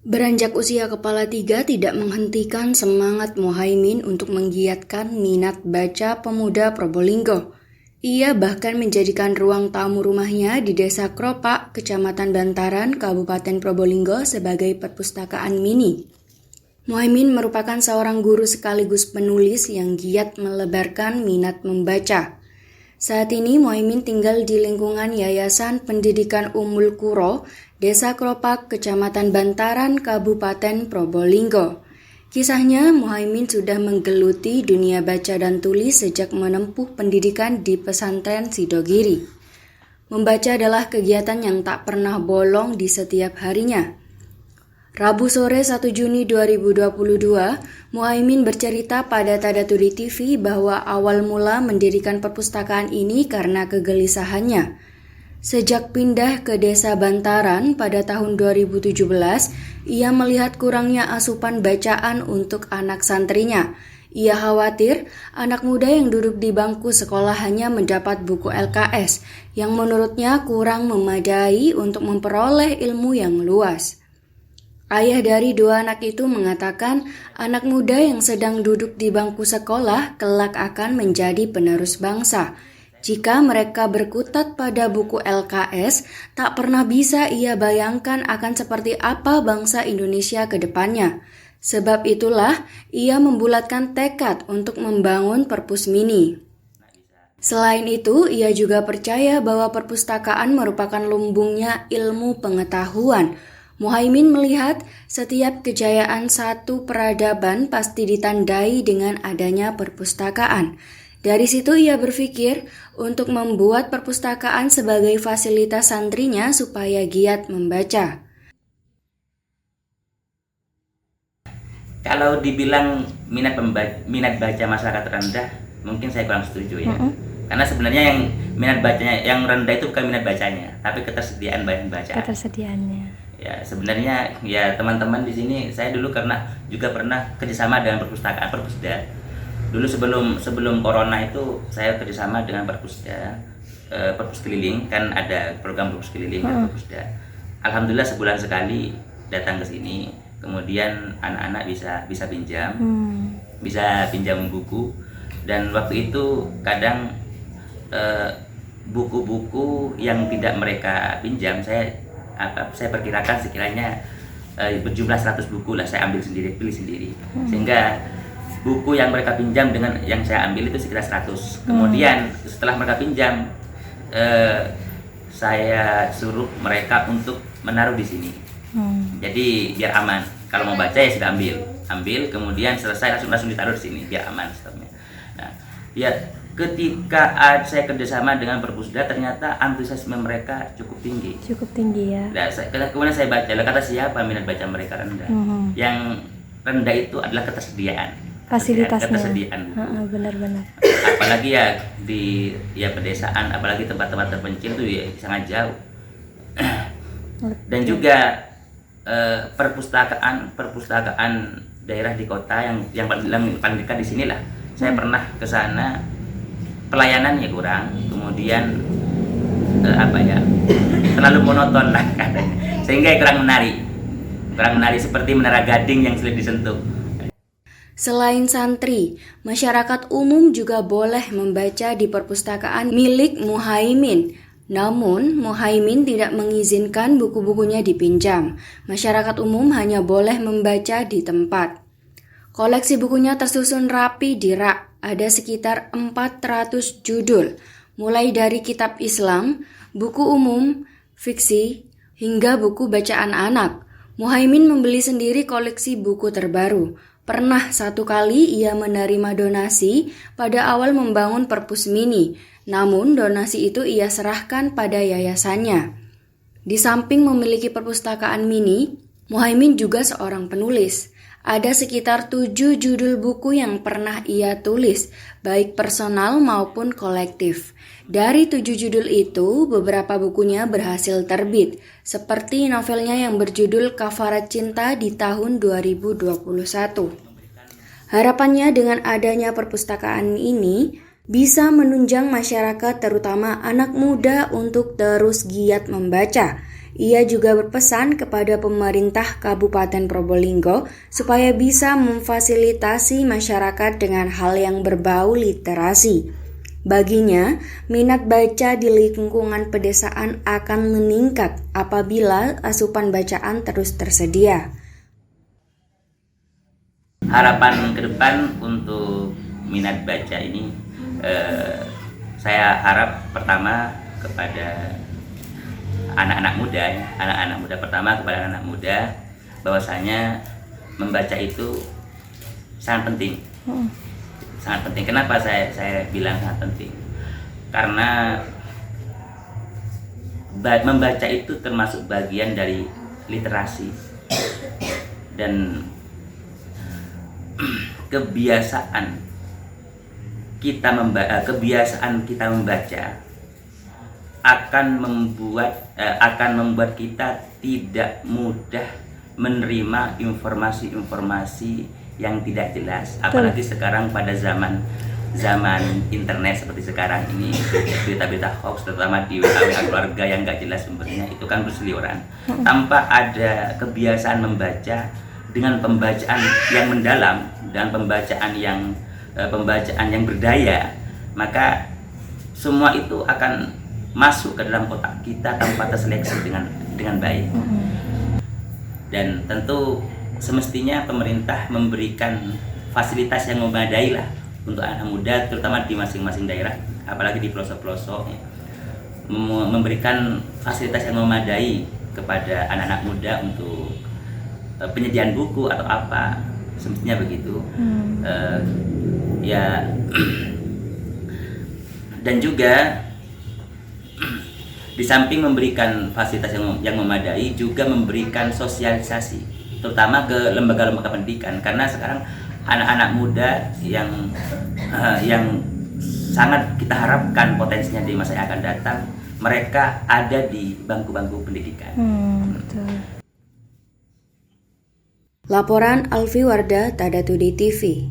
Beranjak usia kepala tiga tidak menghentikan semangat Muhaimin untuk menggiatkan minat baca pemuda Probolinggo. Ia bahkan menjadikan ruang tamu rumahnya di Desa Kropak, Kecamatan Bantaran, Kabupaten Probolinggo sebagai perpustakaan mini. Muhaimin merupakan seorang guru sekaligus penulis yang giat melebarkan minat membaca. Saat ini Muhaimin tinggal di lingkungan Yayasan Pendidikan Ummul Qura, Desa Kropak, Kecamatan Bantaran, Kabupaten Probolinggo. Kisahnya, Muhaimin sudah menggeluti dunia baca dan tulis sejak menempuh pendidikan di pesantren Sidogiri. Membaca adalah kegiatan yang tak pernah bolong di setiap harinya. Rabu sore 1 Juni 2022, Muhaimin bercerita pada Tadatuli TV bahwa awal mula mendirikan perpustakaan ini karena kegelisahannya. Sejak pindah ke Desa Bantaran pada tahun 2017, ia melihat kurangnya asupan bacaan untuk anak santrinya. Ia khawatir anak muda yang duduk di bangku sekolah hanya mendapat buku LKS yang menurutnya kurang memadai untuk memperoleh ilmu yang luas. Ayah dari dua anak itu mengatakan anak muda yang sedang duduk di bangku sekolah kelak akan menjadi penerus bangsa. Jika mereka berkutat pada buku LKS, tak pernah bisa ia bayangkan akan seperti apa bangsa Indonesia ke depannya. Sebab itulah ia membulatkan tekad untuk membangun perpus mini. Selain itu, ia juga percaya bahwa perpustakaan merupakan lumbungnya ilmu pengetahuan. Muhaimin melihat setiap kejayaan satu peradaban pasti ditandai dengan adanya perpustakaan. Dari situ ia berpikir untuk membuat perpustakaan sebagai fasilitas santrinya supaya giat membaca. Kalau dibilang minat baca masyarakat rendah, mungkin saya kurang setuju ya. Karena sebenarnya yang minat bacanya yang rendah itu bukan minat bacanya, tapi ketersediaan bahan bacaan. Ketersediaannya. Ya sebenarnya ya teman-teman di sini saya dulu karena juga pernah kerjasama dengan perpustakaan Perpusda. Dulu sebelum corona itu saya kerjasama dengan Perpusda, perpus keliling, kan ada program perpus keliling dan Perpusda. Alhamdulillah sebulan sekali datang ke sini, kemudian anak-anak bisa pinjam, bisa pinjam buku, dan waktu itu kadang buku-buku yang tidak mereka pinjam saya perkirakan sekiranya berjumlah 100 buku lah saya ambil sendiri, pilih sendiri, sehingga buku yang mereka pinjam dengan yang saya ambil itu sekitar 100. Kemudian setelah mereka pinjam, saya suruh mereka untuk menaruh di sini. Jadi biar aman. Kalau mau baca ya sudah ambil, kemudian selesai langsung ditaruh di sini biar aman stoknya. Nah, ya ketika saya kerjasama dengan Perpusda ternyata antusiasme mereka cukup tinggi. Cukup tinggi ya. Nah, kemudian saya baca, kata siapa minat baca mereka rendah? Yang rendah itu adalah ketersediaan. Fasilitasnya. Ketersediaan buku. Benar-benar. Apalagi ya di pedesaan, apalagi tempat-tempat terpencil itu ya sangat jauh. Dan juga perpustakaan daerah di kota yang paling dekat di sinilah. Saya pernah ke sana, pelayanannya kurang, kemudian terlalu monoton lah sehingga kurang menarik seperti Menara Gading yang sulit disentuh. Selain santri, masyarakat umum juga boleh membaca di perpustakaan milik Muhaimin. Namun, Muhaimin tidak mengizinkan buku-bukunya dipinjam. Masyarakat umum hanya boleh membaca di tempat. Koleksi bukunya tersusun rapi di rak. Ada sekitar 400 judul, mulai dari kitab Islam, buku umum, fiksi, hingga buku bacaan anak. Muhaimin membeli sendiri koleksi buku terbaru. Pernah satu kali ia menerima donasi pada awal membangun perpus mini, namun donasi itu ia serahkan pada yayasannya. Di samping memiliki perpustakaan mini, Muhaimin juga seorang penulis. Ada sekitar 7 judul buku yang pernah ia tulis, baik personal maupun kolektif. Dari 7 judul itu, beberapa bukunya berhasil terbit, seperti novelnya yang berjudul Kafarat Cinta di tahun 2021. Harapannya dengan adanya perpustakaan ini, bisa menunjang masyarakat terutama anak muda untuk terus giat membaca. Ia juga berpesan kepada pemerintah Kabupaten Probolinggo supaya bisa memfasilitasi masyarakat dengan hal yang berbau literasi. Baginya, minat baca di lingkungan pedesaan akan meningkat apabila asupan bacaan terus tersedia. Harapan ke depan untuk minat baca ini, saya harap pertama kepada anak-anak muda, bahwasanya membaca itu sangat penting. Sangat penting. Kenapa saya bilang sangat penting? Karena membaca itu termasuk bagian dari literasi, dan kebiasaan kita membaca akan membuat kita tidak mudah menerima informasi-informasi yang tidak jelas. Apalagi sekarang pada zaman internet seperti sekarang ini, berita-berita hoax terutama di WA keluarga yang nggak jelas sumbernya itu kan berseliweran. Tanpa ada kebiasaan membaca dengan pembacaan yang mendalam dan pembacaan yang berdaya, maka semua itu akan masuk ke dalam kotak kita tanpa terseleksi dengan baik. Dan tentu semestinya pemerintah memberikan fasilitas yang memadai lah untuk anak muda, terutama di masing-masing daerah, apalagi di pelosok-pelosok, memberikan fasilitas yang memadai kepada anak-anak muda untuk penyediaan buku atau apa, semestinya begitu. Ya, dan juga di samping memberikan fasilitas yang memadai, juga memberikan sosialisasi, terutama ke lembaga-lembaga pendidikan, karena sekarang anak-anak muda yang sangat kita harapkan potensinya di masa yang akan datang, mereka ada di bangku-bangku pendidikan. Betul. Laporan Alfi Wardah, Tada Today TV.